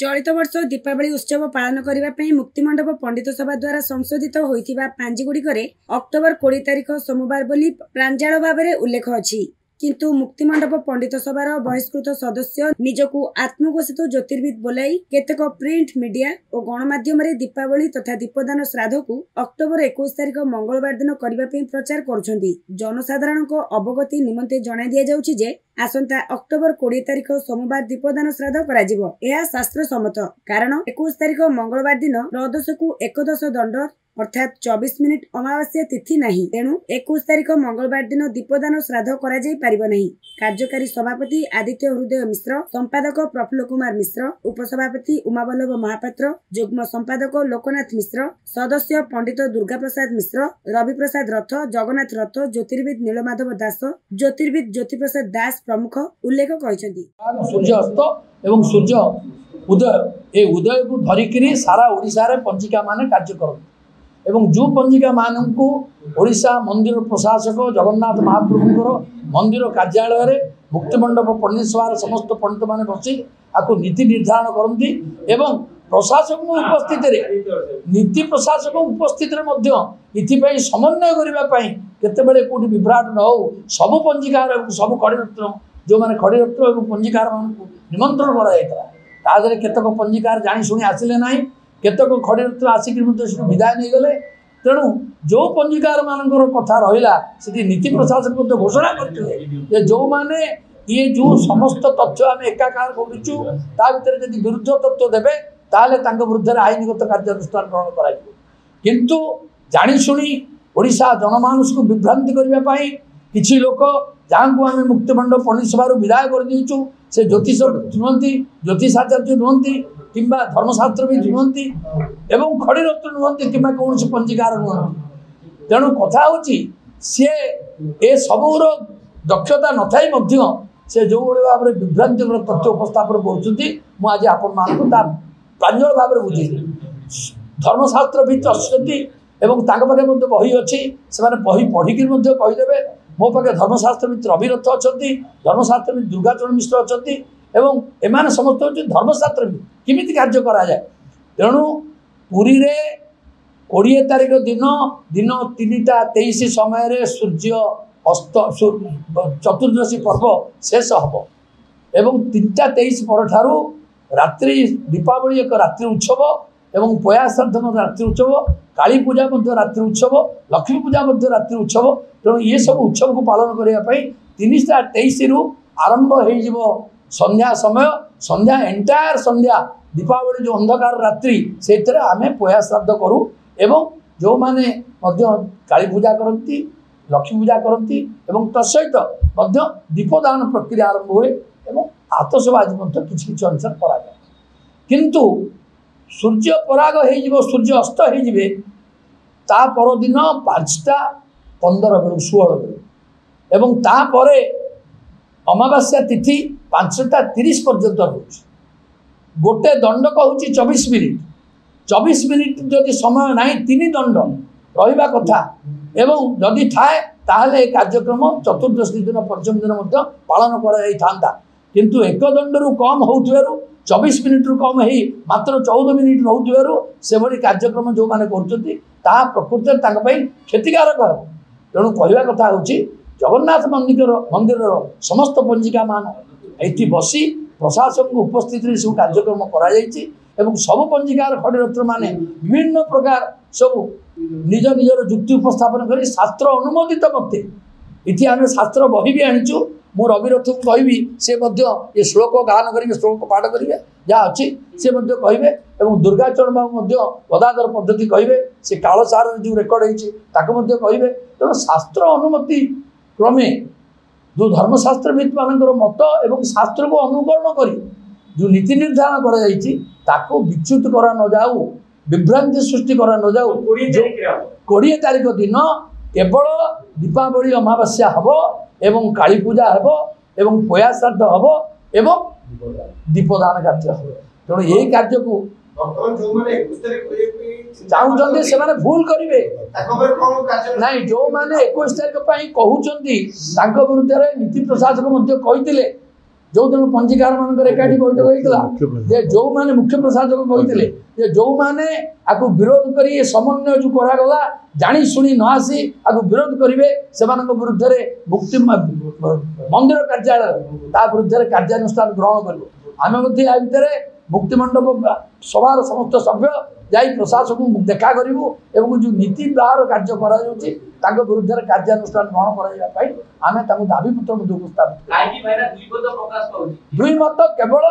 चलित वर्ष दीपावली उत्सव पालन करने मुक्तिमंडप पंडित सभा द्वारा संशोधित होइथिबा पांजिगुड़िकरे अक्टोबर 20 तारिख सोमवार बोली प्रांजल भाव में उल्लेख अछि किंतु मुक्तिमंडप पंडित सभार बहिष्कृत सदस्य निजकू आत्मघोषित ज्योतिर्विद बोलाई केतेक प्रिंट मीडिया और गणमाध्यम दीपावली तथा दीपदान श्राद्ध को अक्टोबर 21 तारिख मंगलवार दिन करने प्रचार करुछंती। जनसाधारण को अवगति निमंते जणाई दिया जाउछि जे आसंता अक्टोबर 20 तारिख सोमवार दीपदान श्राद्ध कराजिबो। यह शास्त्र सम्मत कारण 21 तारिख मंगलवार दिन त्रयोदश को एकदश दंड अर्थात 24 मिनिट अमावास्या तिथि नहीं, तेणु 21 तारिख मंगलवार दिन दीपदान श्राद्ध करा जाई परिबो नहीं। कार्यकारी सभापति आदित्य हृदय मिश्र, संपादक प्रफुल्ल कुमार मिश्र, उपसभापति उमावल्लभ महापात्र, युग्म संपादक लोकनाथ मिश्र, सदस्य पंडित दुर्गा प्रसाद मिश्र, रवि प्रसाद रथ, जगन्नाथ रथ, ज्योतिर्विद नीलमाधव दास, ज्योतिर्विद ज्योति प्रसाद दास प्रमुख उल्लेख करिसेंती। सूर्य अस्त एवं सूर्य उदय ए उदय को धरिकी सारा ओडिशा रे पंजिका माने कार्य करते एवं जो पंजिका मानू ओडिशा मंदिर प्रशासक जगन्नाथ महाप्रभुंर मंदिर कार्यालय रे मुक्तिमंडप पंडित सभार समस्त पंडित माने बसी आपको नीति निर्धारण करती एवं प्रशासक उपस्थित नीति प्रशासक उपस्थित इथिपाई समन्वय करने केतेबेले कोटी विभ्राट न हो सबु पंजिकार सब खड़ीरत्न जो मैंने खड़ीरत्न और पंजिकार मानक निमंत्रण कर केतक पंजिकार जानी शुणी आसिले ना केतक खड़ीरत्न आसिक विदाय नहीं गले। तेणु जो पंजिकार मानकर कथा रहा से नीति प्रशासक घोषणा करते जो माने ये जो समस्त तथ्य आम एकाकार करूँ ता भर जब विरुद्ध तत्व देवे ताले विरुद्ध आईनगत कार्यानुष्ठान ग्रहण कर किंतु जाशुणी ओडिशा जनमानस को विभ्रांति करने किसी लोक जहाँ को आम मुक्तिमंडप पंडित सभा विदाय कर देचु से ज्योतिष नुहति ज्योतिषाचार्य नुहति किंबा धर्मशास्त्र भी नुहति एवं खड़ीरत्न नुहति कि कौन पंजिकार नुहति। तेणु कथा होची सी ए सबूर दक्षता न थाई से जो भाव में विभ्रांतिकर तथ्य उपस्थापन कर आपण मानक प्रांजल भाव में बुझे धर्मशास्त्र भी अच्छी एवं पाखे बही अच्छी से बही पढ़िकी कहीदेवे मो पाखे धर्मशास्त्रविद रविरथ अच्छा धर्मशास्त्रविद दुर्गाचरण मिश्र अच्छा एवं एमाने समस्त होती धर्मशास्त्रविद किमिति कार्य करा जाए। तेणु पुरी रे 20 तारिख दिन 3:23 समय सूर्य अस्त चतुर्दशी पर्व शेष हम एवं 3:23 पर ठारू रात्रि दीपावली एक रात्रि उत्सव एवं पया श्राद्ध रात्रि उत्सव काली पूजा रात्रि उत्सव लक्ष्मी पूजा रात्रि उत्सव। तेणु ये सब उत्सव को पालन करने 3:23 रु आरंभ हो संध्या समय संध्या एंटायर संध्या दीपावली जो अंधकार रात्रि से आम पया श्राद्ध करूँ एवं जो माने काली पूजा करती लक्ष्मी पूजा करती एवं तत्सहित दीपदान प्रक्रिया आरंभ हुए एवं आतशबाजी किसी अनुसार कराए किंतु सूर्य पराग हो सूर्य अस्त हो परदिन 5:15 बेलू 16 बेलू एवं तापर अमावास्या तिथि 5:30 पर्यंत रोच गोटे दंडक हूँ 24 मिनिट 24 मिनिट जदि समय ना 3 दंड रहा कथा एवं जदि थाए ताहले कार्यक्रम चतुर्दशी दिन पंचम दिन पालन कर किंतु एक दंड रु कम हो 24 मिनिट रु कम हो मात्र 14 मिनिट रोथु से भाई कार्यक्रम जो मैंने कर प्रकृति क्षतिकारक है। तेणु कहवा कथा हूँ जगन्नाथ मंदिर समस्त पंजिका मान ये बसी प्रशासन को उपस्थित सब कार्यक्रम कर सब पंजिकार खड़ीरत्न माने विभिन्न प्रकार सब निज निजर जुक्ति उपस्थापन कर शास्त्र अनुमोदित मत इति आम शास्त्र बही भी आनीचु मु रविरथ को कहबी से ये श्लोक गान करेंगे श्लोक पाठ करेंगे जहाँ अच्छी से कहे और दुर्गाचरण बाबू गदाधर पद्धति कहे से कालसार जो रेकर्ड होती कहे। तेणु शास्त्र अनुमति क्रमे जो धर्मशास्त्रविद मान मत एवं शास्त्र को अनुकरण कर जो नीति निर्धारण कर विच्युत करा न जाऊ विभ्रांति सृष्टि करा न जाऊ 20 तारिख दिन केवल दीपावली अमावास्या हम एवं काली पूजा हम एवं पया श्राद्ध हम एवं दीपदान कार्य हम। तेणु यही कार्य को चाहते से भूल करेंगे ना जो मैंने 21 तारिख कहते विरुद्ध नीति प्रशासक कही जो दिन पंजीकार मान एकाठी बैठक होता जो मैंने मुख्य प्रशासक कहते जो मैंने आपको विरोध कर समन्वय जो करागला जाशुणी न आसी आपको विरोध करेंगे से विरुद्ध में मुक्ति मंदिर कार्यालय विरुद्ध में कार्यानुष्ठान ग्रहण कर आम भितर मुक्तिमंडप सभार समस्त सभ्य जा प्रशासक देखा करूँ एवं जो नीति बाहर कार्य कर विरुद्ध में कार्यानुष्ठान ग्रहण करने आम दाबीपत्र उपस्थापित दुई मत केवल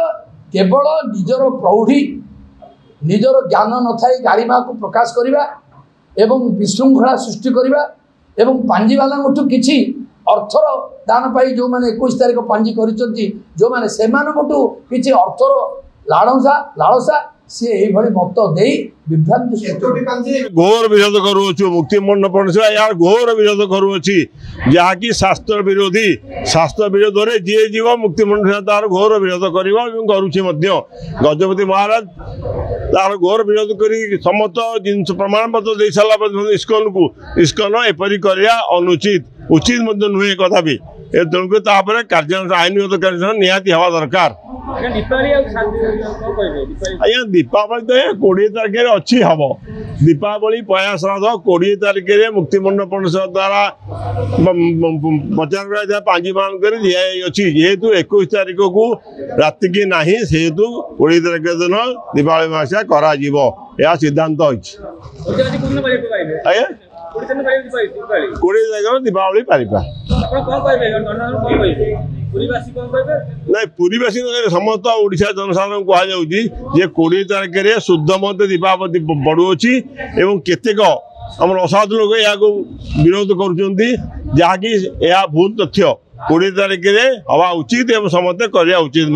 केवल निजर प्रौढ़ी निजर ज्ञान न था गारिमा को प्रकाश करवा एवं विशृंखला सृष्टि करवा एवं पांजीवाला किसी अर्थर दान पाई जो मैंने 21 तारीख पांजी कर जो मैंने से किसी अर्थर लालसा सी मत दे विभ्रांति घोर विरोध करुचु मुक्तिमंडप यार घोर विरोध करुच्ची जहाँकि शास्त्र विरोध में जी जीव मुक्तिमंडप तार घोर विरोध कर गजपति महाराज तार घोर विरोध कर समस्त जिन प्रमाण पत्र दे सारा इस्कन एपरी करवा अनुचित उचित नुहे कथा भी तेणुक कार्यानुष्ठान आईनगत कार्यानुष्ठान निहाती हवा दरकार आज्ञा दीपावली तो 20 तारीख अच्छी हम दीपावली पया श्राद्ध 20 तारीख मुक्तिमंडप द्वारा प्रचार कर पांजी मान दिखाई जेहेतु 21 तारीख को राति की ना सेहेतु 20 तारीख दिन दीपावली मासा कर सिद्धांत आज्ञा 20 तारीख दीपावली पारिपा ना पूरीवासी समस्त ओडिशा जनसाधारण कहुच्छी 20 तारीख में शुद्ध मत दीपावली बढ़ुअछि एवं केतेक आम असाधु लोग या विरोध करुँच भूल तथ्य 20 तारीख में हवा उचित एवं समस्ते करवा उचित।